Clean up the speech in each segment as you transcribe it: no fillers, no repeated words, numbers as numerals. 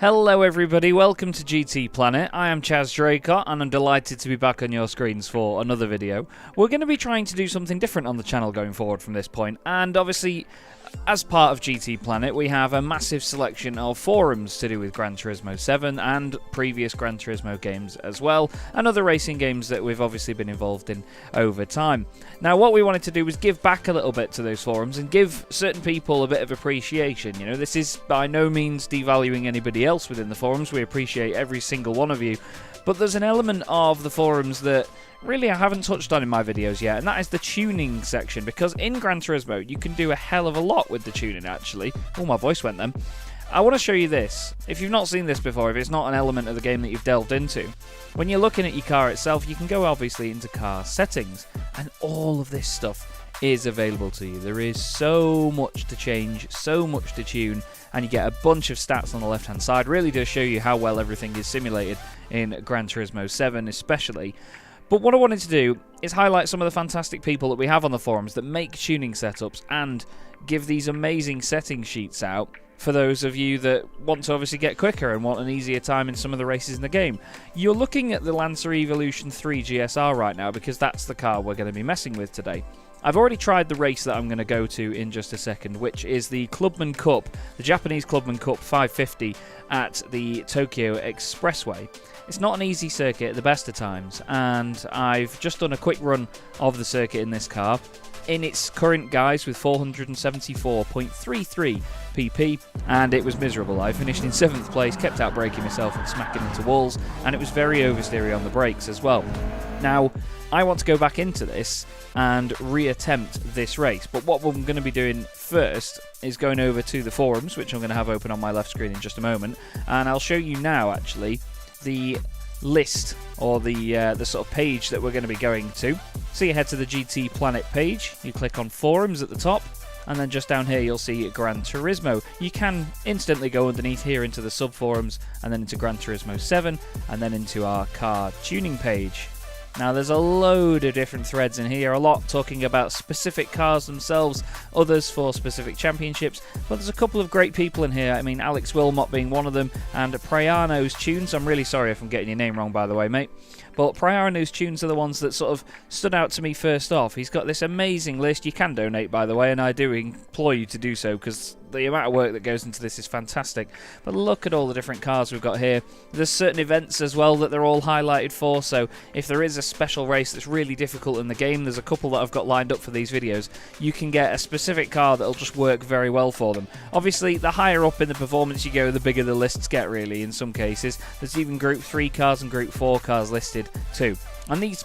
Hello everybody, welcome to GTPlanet. I am Chaz Draycott and I'm delighted to be back on your screens for another video. We're going to be trying to do something different on the channel going forward from this point, and obviously as part of GTPlanet we have a massive selection of forums to do with Gran Turismo 7 and previous Gran Turismo games as well, and other racing games that we've obviously been involved in over time. Now what we wanted to do was give back a little bit to those forums and give certain people a bit of appreciation. You know, this is by no means devaluing anybody else within the forums. We appreciate every single one of you, but there's an element of the forums that really I haven't touched on in my videos yet, and that is the tuning section, because in Gran Turismo you can do a hell of a lot with the tuning actually. Oh, my voice went then. I want to show you this. If you've not seen this before, if it's not an element of the game that you've delved into, when you're looking at your car itself, you can go obviously into car settings, and all of this stuff is available to you. There is so much to change, so much to tune, and you get a bunch of stats on the left hand side. Really does show you how well everything is simulated in Gran Turismo 7 especially. But what I wanted to do is highlight some of the fantastic people that we have on the forums that make tuning setups and give these amazing setting sheets out for those of you that want to obviously get quicker and want an easier time in some of the races in the game. You're looking at the Lancer Evolution 3 GSR right now because that's the car we're going to be messing with today. I've already tried the race that I'm going to go to in just a second, which is the Clubman Cup, the Japanese Clubman Cup 550 at the Tokyo Expressway. It's not an easy circuit at the best of times, and I've just done a quick run of the circuit in this car in its current guise with 474.33 pp, and it was miserable. I finished in 7th place, kept out braking myself and smacking into walls, and it was very oversteery on the brakes as well. Now, I want to go back into this and reattempt this race, but what I'm going to be doing first is going over to the forums, which I'm going to have open on my left screen in just a moment, and I'll show you now actually the list or the sort of page that we're going to be going to. So you head to the GTPlanet page, you click on forums at the top, and then just down here you'll see Gran Turismo. You can instantly go underneath here into the sub-forums and then into Gran Turismo 7 and then into our car tuning page. Now there's a load of different threads in here, a lot talking about specific cars themselves, others for specific championships, but there's a couple of great people in here. I mean, Alex Wilmot being one of them, and Prayano's Tunes. I'm really sorry if I'm getting your name wrong, by the way, mate. But Prayano's Tunes are the ones that sort of stood out to me first off. He's got this amazing list. You can donate, by the way, and I do implore you to do so, because the amount of work that goes into this is fantastic. But look at all the different cars we've got here. There's certain events as well that they're all highlighted for, so if there is a special race that's really difficult in the game, there's a couple that I've got lined up for these videos, you can get a specific car that'll just work very well for them. Obviously, the higher up in the performance you go, the bigger the lists get, really, in some cases. There's even Group 3 cars and Group 4 cars listed too. And these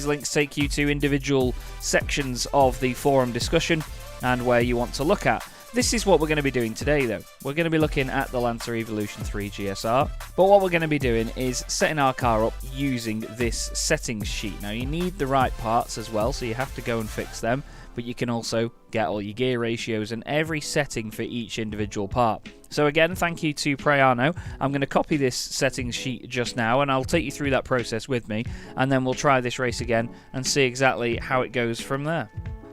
links take you to individual sections of the forum discussion and where you want to look at. This is what we're going to be doing today, though. We're going to be looking at the Lancer Evolution 3 GSR, but what we're going to be doing is setting our car up using this settings sheet. Now, you need the right parts as well, so you have to go and fix them, but you can also get all your gear ratios and every setting for each individual part. So again, thank you to Prayano. I'm going to copy this settings sheet just now, and I'll take you through that process with me, and then we'll try this race again and see exactly how it goes from there.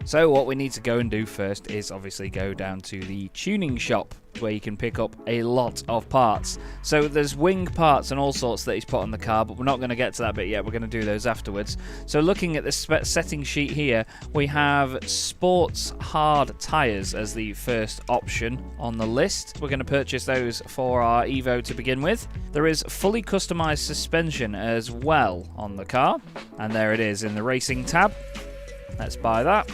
So what we need to go and do first is obviously go down to the tuning shop, where you can pick up a lot of parts. So there's wing parts and all sorts that he's put on the car, but we're not going to get to that bit yet. We're going to do those afterwards. So looking at the setting sheet here, we have sports hard tyres as the first option on the list. We're going to purchase those for our Evo to begin with. There is fully customized suspension as well on the car, and there it is in the racing tab. Let's buy that.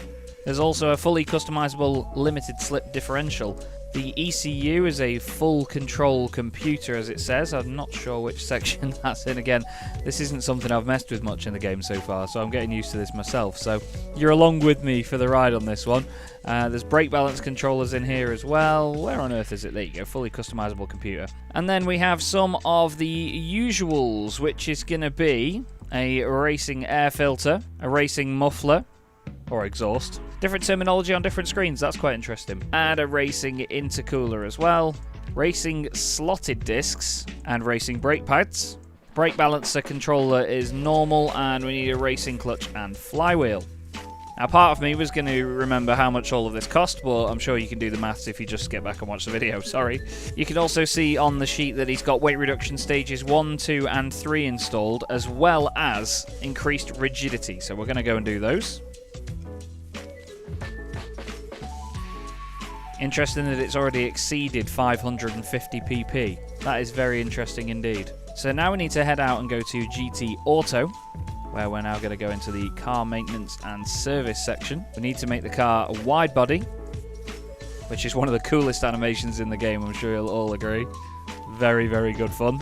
There's also a fully customizable limited slip differential. The ECU is a full control computer, as it says. I'm not sure which section that's in. Again, this isn't something I've messed with much in the game so far, so I'm getting used to this myself. So you're along with me for the ride on this one. There's brake balance controllers in here as well. Where on earth is it? There you go, fully customizable computer. And then we have some of the usuals, which is going to be a racing air filter, a racing muffler, or exhaust. Different terminology on different screens, that's quite interesting. And a racing intercooler as well. Racing slotted discs and racing brake pads. Brake balancer controller is normal, and we need a racing clutch and flywheel. Now, part of me was going to remember how much all of this cost, but I'm sure you can do the maths if you just get back and watch the video, sorry. You can also see on the sheet that he's got weight reduction stages 1, 2, and 3 installed, as well as increased rigidity. So we're going to go and do those. Interesting that it's already exceeded 550 pp. That is very interesting indeed. So now we need to head out and go to GT Auto, where we're now going to go into the car maintenance and service section. We need to make the car a wide body, which is one of the coolest animations in the game, I'm sure you'll all agree. Very, very good fun.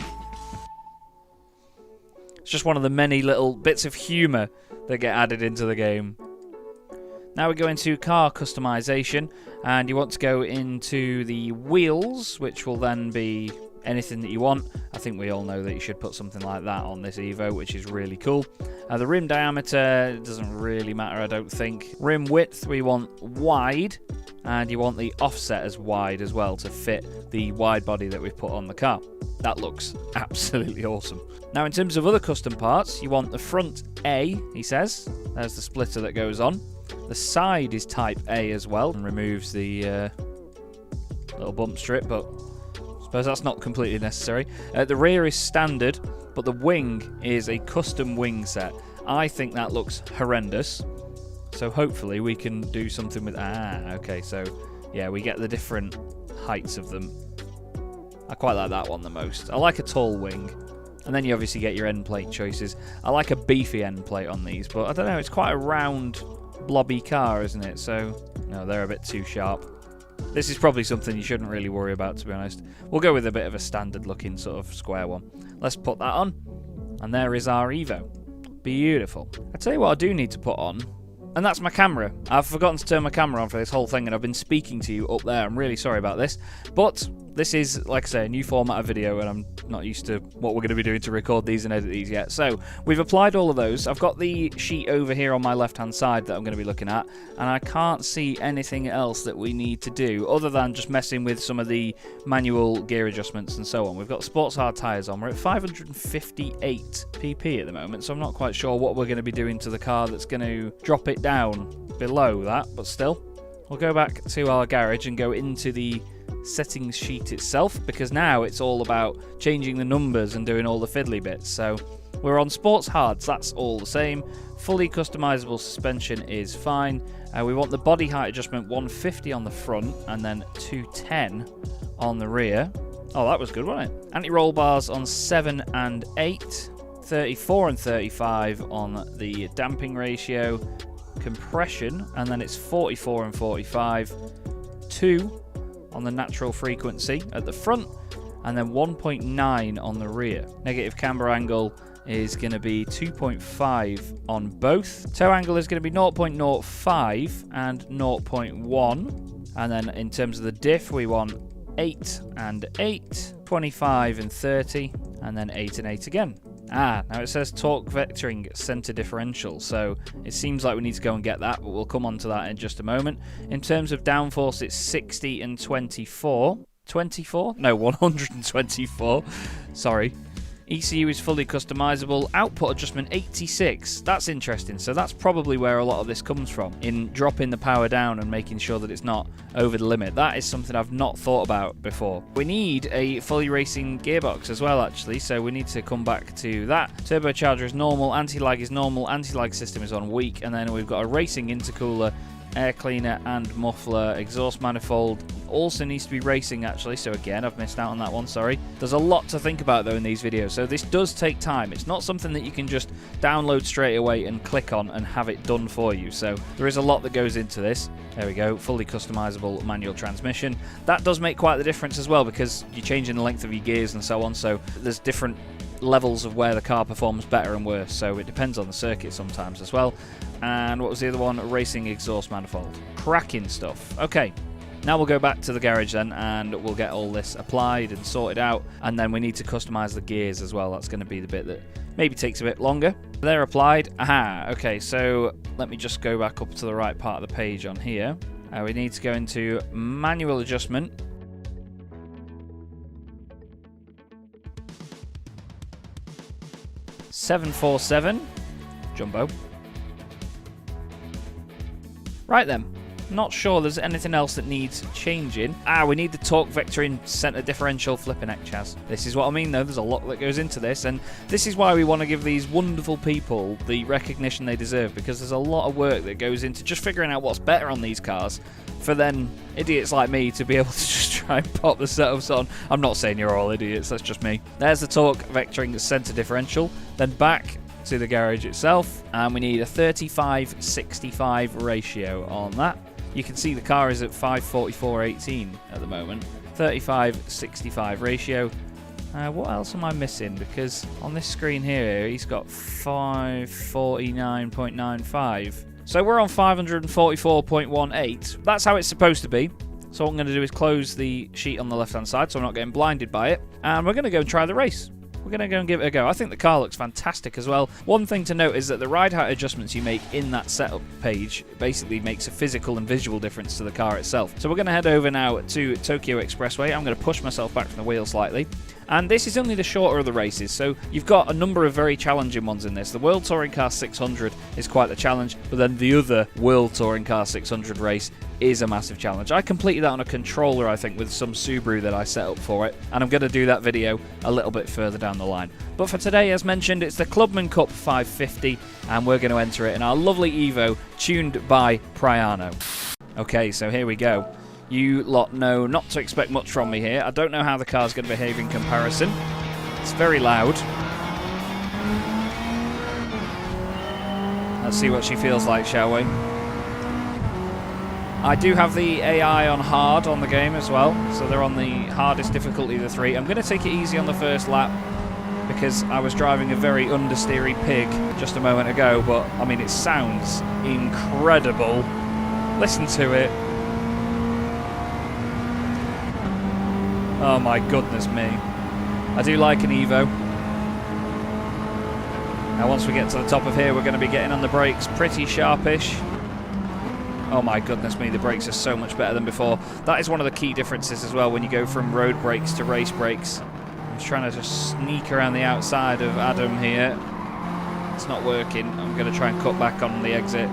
It's just one of the many little bits of humour that get added into the game. Now we go into car customization, and you want to go into the wheels, which will then be anything that you want. I think we all know that you should put something like that on this Evo, which is really cool. The rim diameter doesn't really matter, I don't think. Rim width we want wide, and you want the offset as wide as well to fit the wide body that we've put on the car. That looks absolutely awesome. Now in terms of other custom parts, you want the front A, he says. There's the splitter that goes on. The side is type A as well, and removes the little bump strip, but I suppose that's not completely necessary. The rear is standard, but the wing is a custom wing set. I think that looks horrendous, so hopefully we can do something with... okay, so yeah, we get the different heights of them. I quite like that one the most. I like a tall wing, and then you obviously get your end plate choices. I like a beefy end plate on these, but I don't know, it's quite a round, blobby car, isn't it? So, no, they're a bit too sharp. This is probably something you shouldn't really worry about, to be honest. We'll go with a bit of a standard-looking sort of square one. Let's put that on, and there is our Evo. Beautiful. I tell you what I do need to put on, and that's my camera. I've forgotten to turn my camera on for this whole thing, and I've been speaking to you up there. I'm really sorry about this, but this is, like I say, a new format of video, and I'm not used to what we're going to be doing to record these and edit these yet. So, we've applied all of those. I've got the sheet over here on my left-hand side that I'm going to be looking at, and I can't see anything else that we need to do, other than just messing with some of the manual gear adjustments and so on. We've got sports hard tyres on. We're at 558 pp at the moment, so I'm not quite sure what we're going to be doing to the car that's going to drop it down below that, but still. We'll go back to our garage and go into the settings sheet itself, because now it's all about changing the numbers and doing all the fiddly bits. So we're on sports hards, that's all the same. Fully customizable suspension is fine. We want the body height adjustment 150 on the front and then 210 on the rear. Oh, that was good, wasn't it? Anti-roll bars on 7 and 8, 34 and 35 on the damping ratio, compression, and then it's 44 and 45, 2 on the natural frequency at the front, and then 1.9 on the rear. Negative camber angle is going to be 2.5 on both. Toe angle is going to be 0.05 and 0.1. And then in terms of the diff, we want 8 and 8, 25 and 30, and then 8 and 8 again. Now it says torque vectoring center differential, so it seems like we need to go and get that, but we'll come on to that in just a moment. In terms of downforce, it's 60 and 24. 24? No, 124. Sorry. ECU is fully customizable. Output adjustment 86. That's interesting. So that's probably where a lot of this comes from, in dropping the power down and making sure that it's not over the limit. That is something I've not thought about before. We need a fully racing gearbox as well, actually, so we need to come back to that. Turbocharger is normal, anti-lag is normal, anti-lag system is on weak, and then we've got a racing intercooler, air cleaner and muffler. Exhaust manifold also needs to be racing, actually, so again, I've missed out on that one, sorry. There's a lot to think about, though, in these videos, so this does take time. It's not something that you can just download straight away and click on and have it done for you, so there is a lot that goes into this. There we go, fully customizable manual transmission. That does make quite the difference as well, because you're changing the length of your gears and so on, so there's different levels of where the car performs better and worse, so it depends on the circuit sometimes as well. And what was the other one? Racing exhaust manifold. Cracking stuff. Okay, now we'll go back to the garage then, and we'll get all this applied and sorted out, and then we need to customize the gears as well. That's going to be the bit that maybe takes a bit longer. They're applied. Okay, so let me just go back up to the right part of the page on here. We need to go into manual adjustment. $747 jumbo. Right then. Not sure there's anything else that needs changing. We need the torque vectoring center differential flipping heck, Chaz. This is what I mean, though. There's a lot that goes into this, and this is why we want to give these wonderful people the recognition they deserve, because there's a lot of work that goes into just figuring out what's better on these cars for then idiots like me to be able to just try and pop the setups on. I'm not saying you're all idiots, that's just me. There's the torque vectoring center differential. Then back to the garage itself, and we need a 35-65 ratio on that. You can see the car is at 544.18 at the moment. 35-65 ratio. What else am I missing? Because on this screen here, he's got 549.95. So we're on 544.18. That's how it's supposed to be. So what I'm going to do is close the sheet on the left-hand side so I'm not getting blinded by it. And we're going to go and try the race. We're going to go and give it a go. I think the car looks fantastic as well. One thing to note is that the ride height adjustments you make in that setup page basically makes a physical and visual difference to the car itself. So we're going to head over now to Tokyo Expressway. I'm going to push myself back from the wheel slightly. And this is only the shorter of the races, so you've got a number of very challenging ones in this. The World Touring Car 600 is quite the challenge, but then the other World Touring Car 600 race is a massive challenge. I completed that on a controller, I think, with some Subaru that I set up for it, and I'm going to do that video a little bit further down the line. But for today, as mentioned, it's the Clubman Cup 550, and we're going to enter it in our lovely Evo, tuned by Priano. Okay, so here we go. You lot know not to expect much from me here. I don't know how the car's going to behave in comparison. It's very loud. Let's see what she feels like, shall we? I do have the AI on hard on the game as well, so they're on the hardest difficulty of the three. I'm going to take it easy on the first lap because I was driving a very understeery pig just a moment ago, but I mean, it sounds incredible. Listen to it. Oh my goodness me. I do like an Evo. Now once we get to the top of here, we're going to be getting on the brakes pretty sharpish. Oh my goodness me, the brakes are so much better than before. That is one of the key differences as well when you go from road brakes to race brakes. I'm trying to just sneak around the outside of Adam here. It's not working. I'm going to try and cut back on the exit.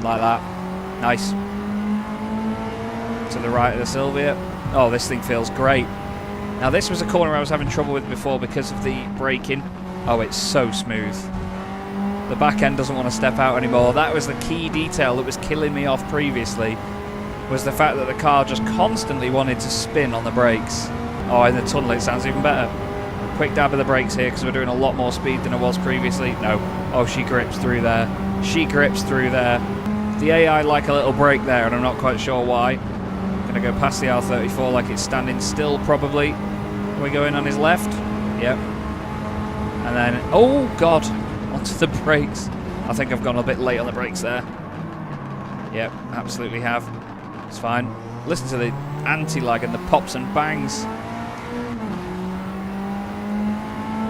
Like that. Nice. To the right of the Sylvia. Oh, this thing feels great. Now, this was a corner I was having trouble with before because of the braking. Oh, it's so smooth. The back end doesn't want to step out anymore. That was the key detail that was killing me off previously, was the fact that the car just constantly wanted to spin on the brakes. Oh, in the tunnel it sounds even better. Quick dab of the brakes here because we're doing a lot more speed than I was previously. No. Oh, she grips through there. She grips through there. The AI like a little brake there, and I'm not quite sure why. Going to go past the R34 like it's standing still, probably. Are we going on his left? Yep. And then, oh God, onto the brakes. I think I've gone a bit late on the brakes there. Yep, absolutely have. It's fine. Listen to the anti-lag and the pops and bangs.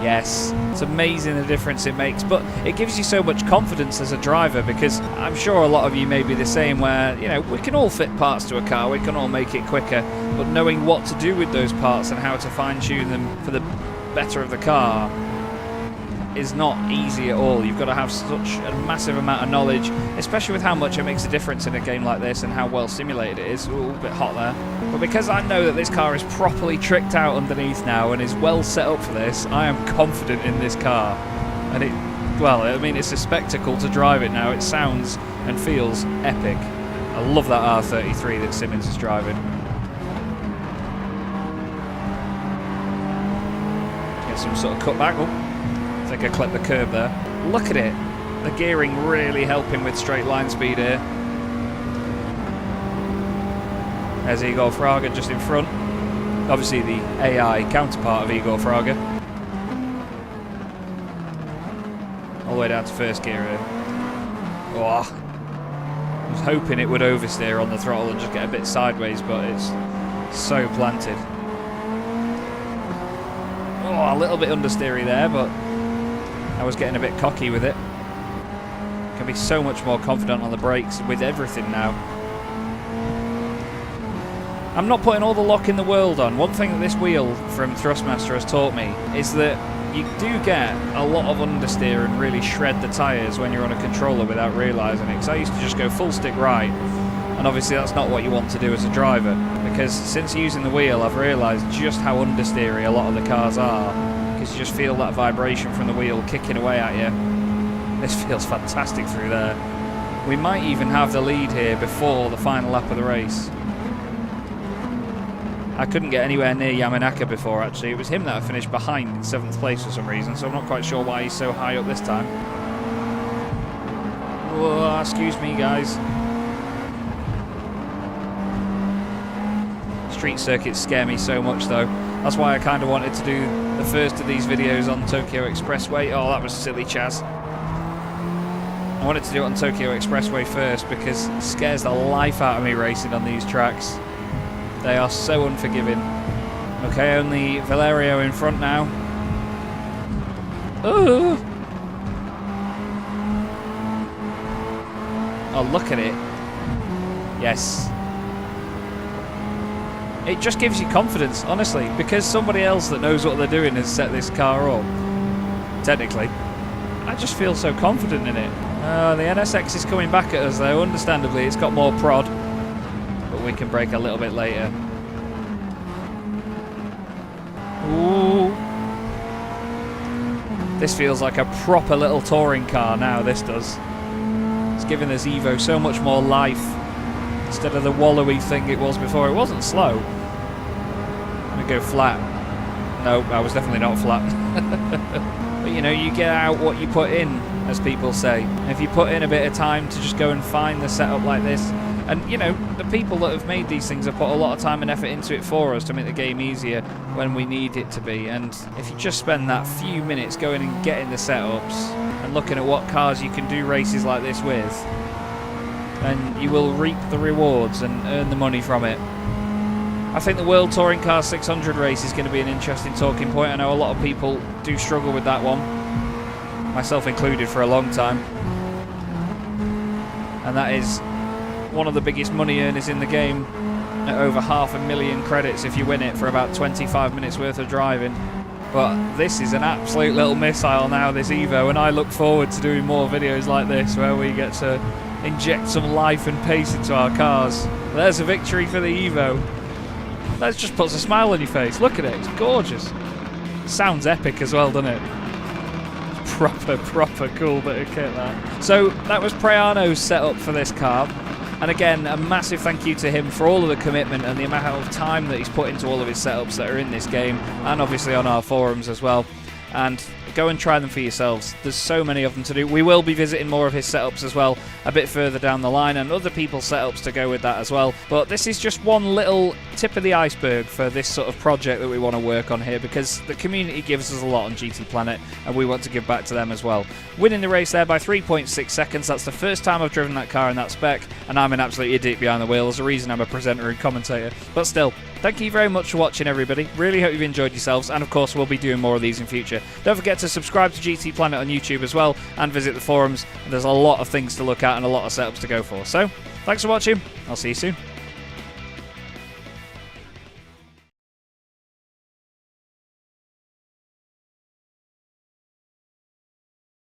Yes, it's amazing the difference it makes, but it gives you so much confidence as a driver, because I'm sure a lot of you may be the same where, you know, we can all fit parts to a car, we can all make it quicker, but knowing what to do with those parts and how to fine-tune them for the better of the car is not easy at all. You've got to have such a massive amount of knowledge, especially with how much it makes a difference in a game like this and how well simulated it is. Ooh, a bit hot there. But because I know that this car is properly tricked out underneath now and is well set up for this, I am confident in this car. And it, well, I mean, it's a spectacle to drive it now. It sounds and feels epic. I love that R33 that Simmons is driving. Get some sort of cutback. Oh. I think I clipped the curb there. Look at it. The gearing really helping with straight line speed here. There's Igor Fraga just in front. Obviously the AI counterpart of Igor Fraga. All the way down to first gear here. Oh. I was hoping it would oversteer on the throttle and just get a bit sideways, but it's so planted. Oh, a little bit understeery there, but I was getting a bit cocky with it. Can be so much more confident on the brakes with everything now. I'm not putting all the lock in the world on. One thing that this wheel from Thrustmaster has taught me is that you do get a lot of understeer and really shred the tyres when you're on a controller without realising it. Because I used to just go full stick right, and obviously that's not what you want to do as a driver. Because since using the wheel, I've realised just how understeery a lot of the cars are. Because you just feel that vibration from the wheel kicking away at you. This feels fantastic through there. We might even have the lead here before the final lap of the race. I couldn't get anywhere near Yamanaka before, actually. It was him that I finished behind in 7th place for some reason, so I'm not quite sure why he's so high up this time. Whoa, excuse me, guys. Street circuits scare me so much, though. That's why I kind of wanted to do the first of these videos on Tokyo Expressway. Oh, that was silly, Chaz. I wanted to do it on Tokyo Expressway first because it scares the life out of me racing on these tracks. They are so unforgiving. Okay, only Valerio in front now. Ooh. Oh, look at it. Yes. It just gives you confidence, honestly, because somebody else that knows what they're doing has set this car up. Technically. I just feel so confident in it. The NSX is coming back at us, though. Understandably, it's got more prod. We can brake a little bit later. Ooh. This feels like a proper little touring car now, this does. It's giving this Evo so much more life instead of the wallowy thing it was before. It wasn't slow. Let me go flat. No, I was definitely not flat. But you know, you get out what you put in, as people say. If you put in a bit of time to just go and find the setup like this, and, you know, the people that have made these things have put a lot of time and effort into it for us to make the game easier when we need it to be. And if you just spend that few minutes going and getting the setups and looking at what cars you can do races like this with, then you will reap the rewards and earn the money from it. I think the World Touring Car 600 race is going to be an interesting talking point. I know a lot of people do struggle with that one, myself included, for a long time. And that is one of the biggest money earners in the game, at over 500,000 credits if you win it for about 25 minutes worth of driving. But this is an absolute little missile now, this Evo, and I look forward to doing more videos like this where we get to inject some life and pace into our cars. There's a victory for the Evo. That just puts a smile on your face. Look at it, it's gorgeous. Sounds epic as well, doesn't it? Proper cool bit of kit, that. So that was Praiano's setup for this car. And again, a massive thank you to him for all of the commitment and the amount of time that he's put into all of his setups that are in this game, and obviously on our forums as well. And go and try them for yourselves. There's so many of them to do. We will be visiting more of his setups as well a bit further down the line, and other people's setups to go with that as well. But this is just one little tip of the iceberg for this sort of project that we want to work on here, because the community gives us a lot on GTPlanet and we want to give back to them as well. Winning the race there by 3.6 seconds. That's the first time I've driven that car in that spec, and I'm an absolute idiot behind the wheel. There's a reason I'm a presenter and commentator. But still, thank you very much for watching, everybody. Really hope you've enjoyed yourselves, and of course we'll be doing more of these in future. Don't forget to subscribe to GTPlanet on YouTube as well, and visit the forums. There's a lot of things to look at and a lot of setups to go for. So, thanks for watching. I'll see you soon.